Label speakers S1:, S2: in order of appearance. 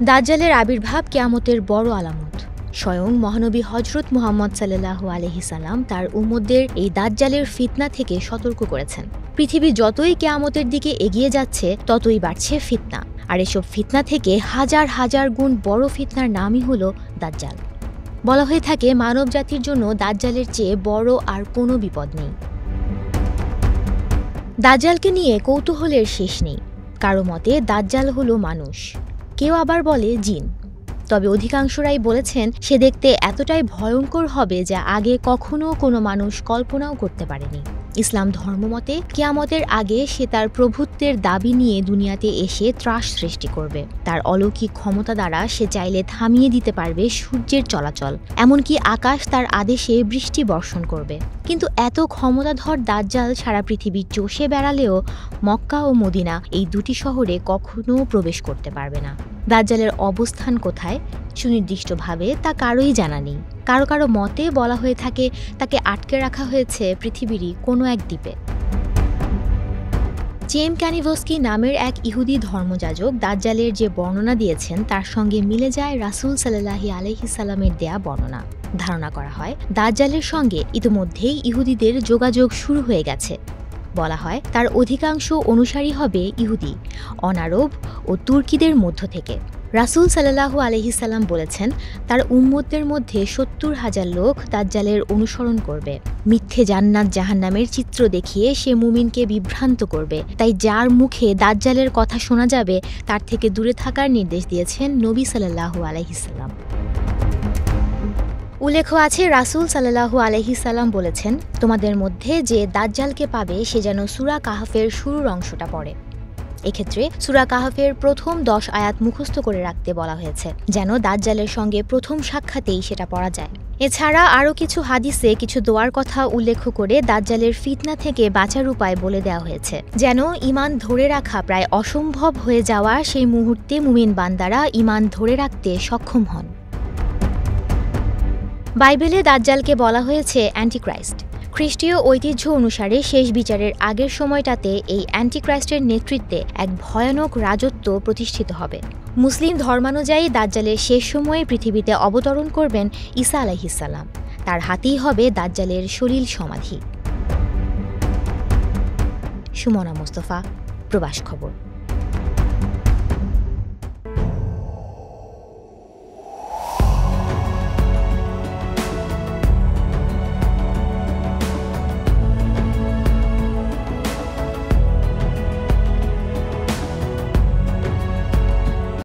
S1: দাজ্জালের আবির্ভাব কিয়ামতের বড় আলামত। স্বয়ং মহানবী হজরত মুহাম্মদ সাল্লাল্লাহু আলাইহি সাল্লাম তার উম্মতদের এই দাজ্জালের ফিতনা থেকে সতর্ক করেছেন। পৃথিবী যতই কিয়ামতের দিকে এগিয়ে যাচ্ছে ততই বাড়ছে ফিতনা, আর এসব ফিতনা থেকে হাজার হাজার গুণ বড় ফিতনার নামই হলো দাজ্জাল। বলা হয়ে থাকে মানব জাতির জন্য দাজ্জালের চেয়ে বড় আর কোনো বিপদ নেই। দাজ্জালকে নিয়ে কৌতূহলের শেষ নেই। কারো মতে দাজ্জাল হলো মানুষ, কেউ আবার বলে জিন। তবে অধিকাংশরাই বলেছেন সে দেখতে এতটাই ভয়ঙ্কর হবে যা আগে কখনো কোনো মানুষ কল্পনাও করতে পারেনি। ইসলাম ধর্মমতে কিয়ামতের আগে সে তার প্রভুত্বের দাবি নিয়ে দুনিয়াতে এসে ত্রাস সৃষ্টি করবে। তার অলৌকিক ক্ষমতা দ্বারা সে চাইলে থামিয়ে দিতে পারবে সূর্যের চলাচল, এমনকি আকাশ তার আদেশে বৃষ্টি বর্ষণ করবে। কিন্তু এত ক্ষমতাধর দাজ্জাল সারা পৃথিবী চষে বেড়ালেও মক্কা ও মদিনা এই দুটি শহরে কখনো প্রবেশ করতে পারবে না। দাজ্জালের অবস্থান কোথায় সুনির্দিষ্টভাবে তা কারোই জানা নেই। কারো কারো মতে বলা হয়ে থাকে তাকে আটকে রাখা হয়েছে পৃথিবীরই কোনো এক দ্বীপে। জেম ক্যানিভস্কি নামের এক ইহুদি ধর্মযাজক দাজ্জালের যে বর্ণনা দিয়েছেন তার সঙ্গে মিলে যায় রাসূল সাল্লাল্লাহু আলাইহি সাল্লামের দেয়া বর্ণনা। ধারণা করা হয় দাজ্জালের সঙ্গে ইতিমধ্যেই ইহুদিদের যোগাযোগ শুরু হয়ে গেছে। বলা হয় তার অধিকাংশ অনুসারী হবে ইহুদি, অনারব ও তুর্কিদের মধ্য থেকে। রাসূল সাল্লাল্লাহু আলাইহি সাল্লাম বলেছেন তার উম্মতদের মধ্যে ৭০,০০০ লোক দাজ্জালের অনুসরণ করবে। মিথ্যে জান্নাত জাহান্নামের চিত্র দেখিয়ে সে মুমিনকে বিভ্রান্ত করবে। তাই যার মুখে দাজ্জালের কথা শোনা যাবে তার থেকে দূরে থাকার নির্দেশ দিয়েছেন নবী সাল্লাল্লাহু আলাইহি সাল্লাম। উল্লেখ আছে রাসূল সাল্লাল্লাহু আলাইহি সাল্লাম বলেছেন তোমাদের মধ্যে যে দাজ্জালকে পাবে সে যেন সূরা কাহফের শুরুর অংশটা পড়ে। এক্ষেত্রে সূরা কাহফের প্রথম ১০ আয়াত মুখস্থ করে রাখতে বলা হয়েছে, যেন দাজ্জালের সঙ্গে প্রথম সাক্ষাতেই সেটা পড়া যায়। এছাড়া আরও কিছু হাদিসে কিছু দোয়ার কথা উল্লেখ করে দাজ্জালের ফিতনা থেকে বাঁচার উপায় বলে দেওয়া হয়েছে, যেন ঈমান ধরে রাখা প্রায় অসম্ভব হয়ে যাওয়া সেই মুহূর্তে মুমিন বান্দারা ঈমান ধরে রাখতে সক্ষম হন। বাইবেলে দাজ্জালকে বলা হয়েছে অ্যান্টিক্রাইস্ট। খ্রিস্টীয় ঐতিহ্য অনুসারে শেষ বিচারের আগের সময়টাতে এই অ্যান্টিক্রাইস্টের নেতৃত্বে এক ভয়ানক রাজত্ব প্রতিষ্ঠিত হবে। মুসলিম ধর্মানুযায়ী দাজ্জালের শেষ সময়ে পৃথিবীতে অবতরণ করবেন ঈসা আলাইহিস সালাম। তার হাতেই হবে দাজ্জালের সলিল সমাধি। সুমনা মুস্তফা, প্রবাস খবর।